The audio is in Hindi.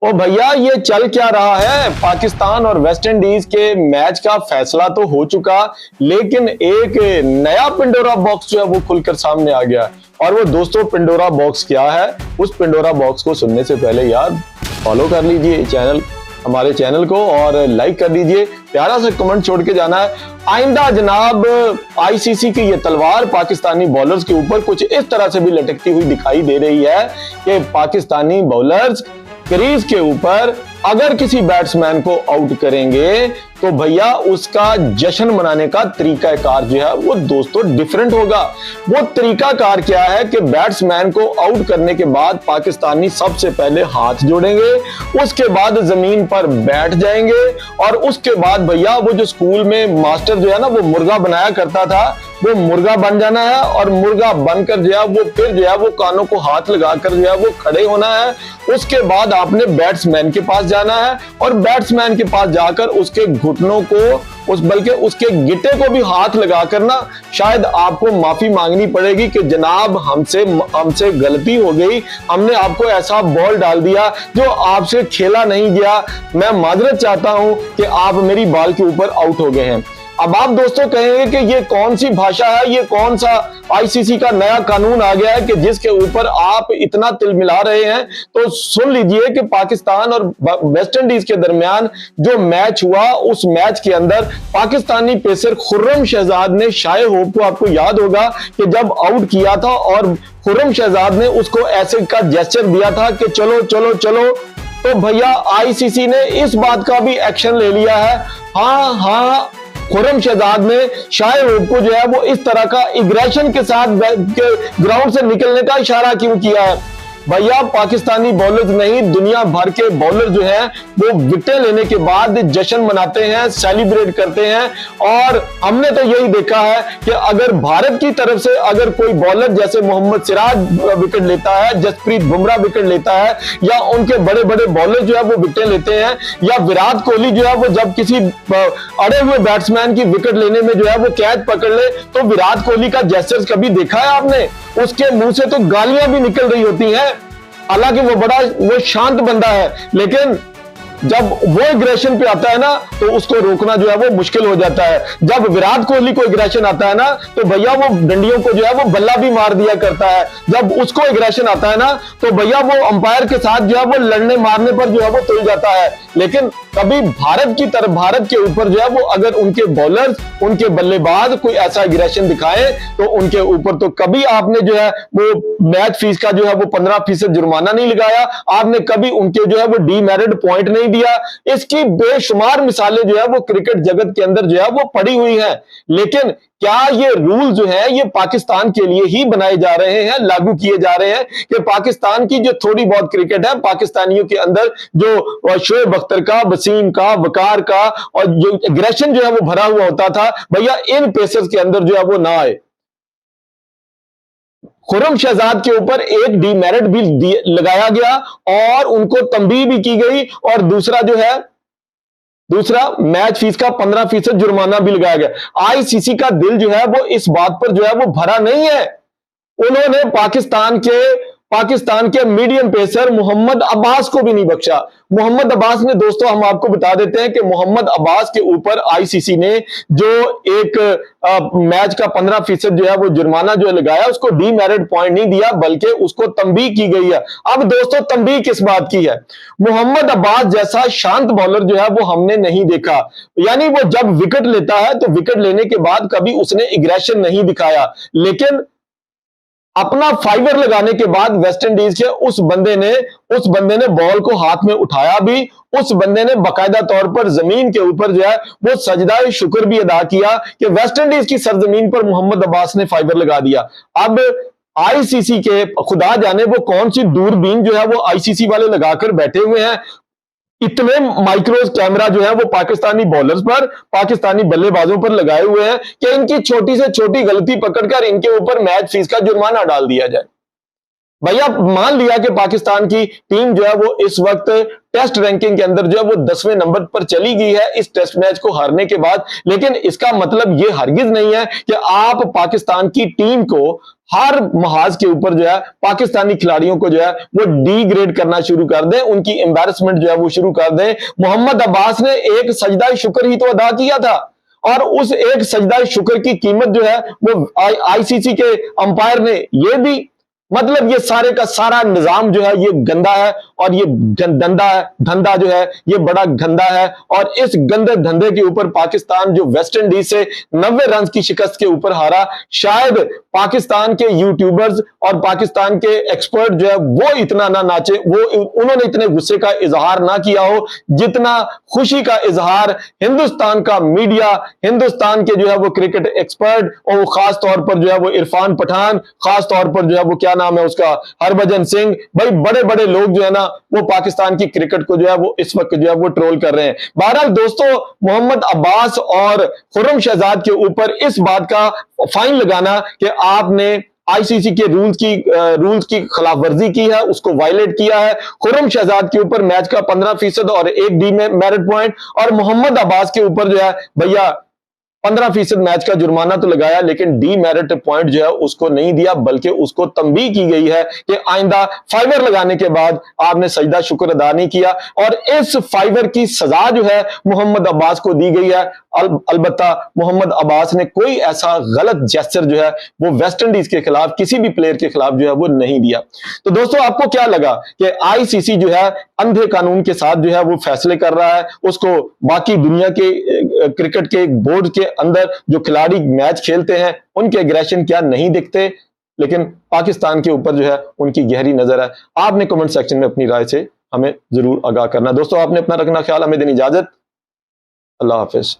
ओ भैया, ये चल क्या रहा है? पाकिस्तान और वेस्ट इंडीज के मैच का फैसला तो हो चुका, लेकिन एक नया पिंडोरा बॉक्स जो है वो खुलकर सामने आ गया। और वो दोस्तों, पिंडोरा बॉक्स क्या है? उस पिंडोरा बॉक्स को सुनने से पहले यार फॉलो कर लीजिए हमारे चैनल को, और लाइक कर दीजिए, प्यारा सा कमेंट छोड़ के जाना है। आइंदा जनाब आईसीसी की ये तलवार पाकिस्तानी बॉलर्स के ऊपर कुछ इस तरह से भी लटकती हुई दिखाई दे रही है कि पाकिस्तानी बॉलर्स क्रीज के ऊपर अगर किसी बैट्समैन को आउट करेंगे तो भैया उसका जश्न मनाने का तरीकाकार जो है वो दोस्तों डिफरेंट होगा। वो तरीकाकार क्या है कि बैट्समैन को आउट करने के बाद पाकिस्तानी सबसे पहले हाथ जोड़ेंगे, उसके बाद जमीन पर बैठ जाएंगे, और उसके बाद भैया वो जो स्कूल में मास्टर जो है ना वो मुर्गा बनाया करता था, वो मुर्गा बन जाना है। और मुर्गा बनकर जो है वो फिर जो है वो कानों को हाथ लगाकर जो है वो खड़े होना है। उसके बाद आपने बैट्समैन के पास जाना है और बैट्समैन के पास जाकर उसके घुटनों को बल्कि उसके गिटे को भी हाथ लगाकर ना शायद आपको माफी मांगनी पड़ेगी कि जनाब हमसे गलती हो गई, हमने आपको ऐसा बॉल डाल दिया जो आपसे खेला नहीं गया, मैं माजरत चाहता हूं कि आप मेरी बॉल के ऊपर आउट हो गए हैं। अब आप दोस्तों कहेंगे कि ये कौन सी भाषा है, ये कौन सा आईसीसी का नया कानून आ गया है कि जिसके ऊपर आप इतना तिल मिला रहे हैं। तो सुन लीजिए कि पाकिस्तान और वेस्ट इंडीज के दरमियान जो मैच हुआ, उस मैच के अंदर पाकिस्तानी पेसर खुर्रम शहजाद ने शाये होप को, आपको याद होगा कि जब आउट किया था और खुर्रम शहजाद ने उसको ऐसे का जेस्चर दिया था कि चलो चलो चलो, तो भैया आईसीसी ने इस बात का भी एक्शन ले लिया है। हाँ, खुर्रम शहजाद ने शाये होप को जो है वो इस तरह का इग्रेशन के साथ ग्राउंड से निकलने का इशारा क्यों किया है? भैया पाकिस्तानी बॉलर्स नहीं, दुनिया भर के बॉलर जो है वो विकेट लेने के बाद जश्न मनाते हैं, सेलिब्रेट करते हैं। और हमने तो यही देखा है कि अगर भारत की तरफ से अगर कोई बॉलर जैसे मोहम्मद सिराज विकेट लेता है, जसप्रीत बुमराह विकेट लेता है, या उनके बड़े बड़े बॉलर जो है वो विकेट लेते हैं, या विराट कोहली जो है वो जब किसी अड़े हुए बैट्समैन की विकेट लेने में जो है वो कैच पकड़ ले, तो विराट कोहली का जेस्चर कभी देखा है आपने? उसके मुंह से तो गालियां भी निकल रही होती हैं। हालांकि वो शांत बंदा है, लेकिन जब वो एग्रेशन पे आता है ना तो उसको रोकना जो है वो मुश्किल हो जाता है। जब विराट कोहली को एग्रेशन आता है ना तो भैया वो डंडियों को जो है वो बल्ला भी मार दिया करता है। जब उसको एग्रेशन आता है ना तो भैया वो अंपायर के साथ जो है वो लड़ने मारने पर जो है वो तुल जाता है। लेकिन कभी भारत की तरफ, भारत के ऊपर जो है वो अगर उनके बॉलर्स, उनके बल्लेबाज कोई ऐसा एग्रेशन दिखाए तो उनके ऊपर तो कभी आपने जो है वो मैच फीस का जो है वो 15% जुर्माना नहीं लगाया, आपने कभी उनके जो है वो डीमेरिट पॉइंट नहीं दिया। इसकी बेशुमार मिसालें जो है वो क्रिकेट जगत के अंदर जो है वो पड़ी हुई हैं। लेकिन क्या ये रूल जो है ये पाकिस्तान के लिए ही बनाए जा रहे हैं, लागू किए जा रहे हैं कि पाकिस्तान की जो थोड़ी बहुत क्रिकेट है, पाकिस्तानियों के अंदर जो शोएब अख्तर का, वसीम का, वकार का और जो एग्रेशन जो है वो भरा हुआ होता था, भैया इन पेसर्स के अंदर जो है वो ना आए। खुर्रम शहजाद के ऊपर एक डीमेरिट भी लगाया गया और उनको तंबीह भी की गई, और दूसरा मैच फीस का 15% जुर्माना भी लगाया गया। आईसीसी का दिल जो है वो इस बात पर जो है वो भरा नहीं है। उन्होंने पाकिस्तान के मीडियम पेसर मोहम्मद अब्बास को भी नहीं बख्शा। मोहम्मद अब्बास ने, दोस्तों हम आपको बता देते हैं कि मोहम्मद अब्बास के ऊपर आईसीसी ने जो एक मैच का 15% जो है वो जुर्माना जो लगाया, उसको डीमेरिट पॉइंट नहीं दिया बल्कि उसको तंबीह की गई है। अब दोस्तों तंबीह किस बात की है? मोहम्मद अब्बास जैसा शांत बॉलर जो है वो हमने नहीं देखा। यानी वो जब विकेट लेता है तो विकेट लेने के बाद कभी उसने एग्रेशन नहीं दिखाया, लेकिन अपना फाइबर लगाने के बाद वेस्ट इंडीज के उस बंदे ने बॉल को हाथ में उठाया भी, उस बंदे ने बाकायदा तौर पर जमीन के ऊपर जो है वो सजदाए शुक्र भी अदा किया कि वेस्ट इंडीज की सरजमीन पर मोहम्मद अब्बास ने फाइबर लगा दिया। अब आईसीसी के खुदा जाने वो कौन सी दूरबीन जो है वो आईसीसी वाले लगाकर बैठे हुए हैं, इतने माइक्रोज कैमरा जो है वो पाकिस्तानी बॉलर्स पर, पाकिस्तानी बल्लेबाजों पर लगाए हुए हैं कि इनकी छोटी से छोटी गलती पकड़कर इनके ऊपर मैच फीस का जुर्माना डाल दिया जाए। भैया मान लिया कि पाकिस्तान की टीम जो है वो इस वक्त टेस्ट रैंकिंग के अंदर जो है वो 10वें नंबर पर चली गई है इस टेस्ट मैच को हारने के बाद, लेकिन इसका मतलब ये हरगिज नहीं है कि आप पाकिस्तान की टीम को हर महाज के ऊपर जो है पाकिस्तानी खिलाड़ियों को जो है वो डिग्रेड करना शुरू कर दें, उनकी एम्बैरेसमेंट जो है वो शुरू कर दें। मोहम्मद अब्बास ने एक सजदा शुक्र ही तो अदा किया था और उस एक सजदा शुक्र की कीमत जो है वो आईसीसी के अंपायर ने ये दी। मतलब ये सारे का सारा निजाम जो है ये गंदा है और ये धंधा जो है ये बड़ा गंदा है। और इस गंदे धंधे के ऊपर पाकिस्तान जो वेस्ट इंडीज से 90 रन की शिकस्त के ऊपर हारा, शायद पाकिस्तान के यूट्यूबर्स और पाकिस्तान के एक्सपर्ट जो है वो इतना ना नाचे, वो उन्होंने इतने गुस्से का इजहार ना किया हो जितना खुशी का इजहार हिंदुस्तान का मीडिया, हिंदुस्तान के जो है वो क्रिकेट एक्सपर्ट और वो खास तौर पर जो है वो इरफान पठान, खास तौर पर जो है वो क्या नाम है उसका, हरभजन सिंह, भाई बड़े बड़े लोग जो है ना वो पाकिस्तान की क्रिकेट को जो है वो इस वक्त जो है वो ट्रोल कर रहे हैं। बहरहाल दोस्तों, मोहम्मद अब्बास और खुर्रम शहजाद के ऊपर इस बात का फाइन लगाना कि आपने आईसीसी के रूल्स की खिलाफ वर्जी की है, उसको वायलेट किया है। खुर्रम शहजाद के ऊपर मैच का 15% और 1 डी में मेरिट पॉइंट, और मोहम्मद अब्बास के ऊपर जो है भैया 15% मैच का जुर्माना तो लगाया लेकिन डी मेरिट पॉइंट जो है उसको नहीं दिया, बल्कि उसको तंबीह की गई है कि आइंदा फाइवर लगाने के बाद आपने सजदा शुक्र अदा नहीं किया। और इस फाइवर की सजा जो है मोहम्मद अब्बास को दी गई है। अलबत्ता मोहम्मद अब्बास ने कोई ऐसा गलत जेस्चर जो है वो वेस्ट इंडीज के खिलाफ किसी भी प्लेयर के खिलाफ जो है वो नहीं दिया। तो दोस्तों, आपको क्या लगा कि आईसीसी जो है अंधे कानून के साथ जो है वो फैसले कर रहा है, उसको बाकी दुनिया के क्रिकेट के बोर्ड के अंदर जो खिलाड़ी मैच खेलते हैं उनके एग्रेशन क्या नहीं दिखते, लेकिन पाकिस्तान के ऊपर जो है उनकी गहरी नजर है। आपने कमेंट सेक्शन में अपनी राय से हमें जरूर आगाह करना। दोस्तों, आपने अपना रखना ख्याल, हमें देनी इजाजत। अल्लाह हाफिज।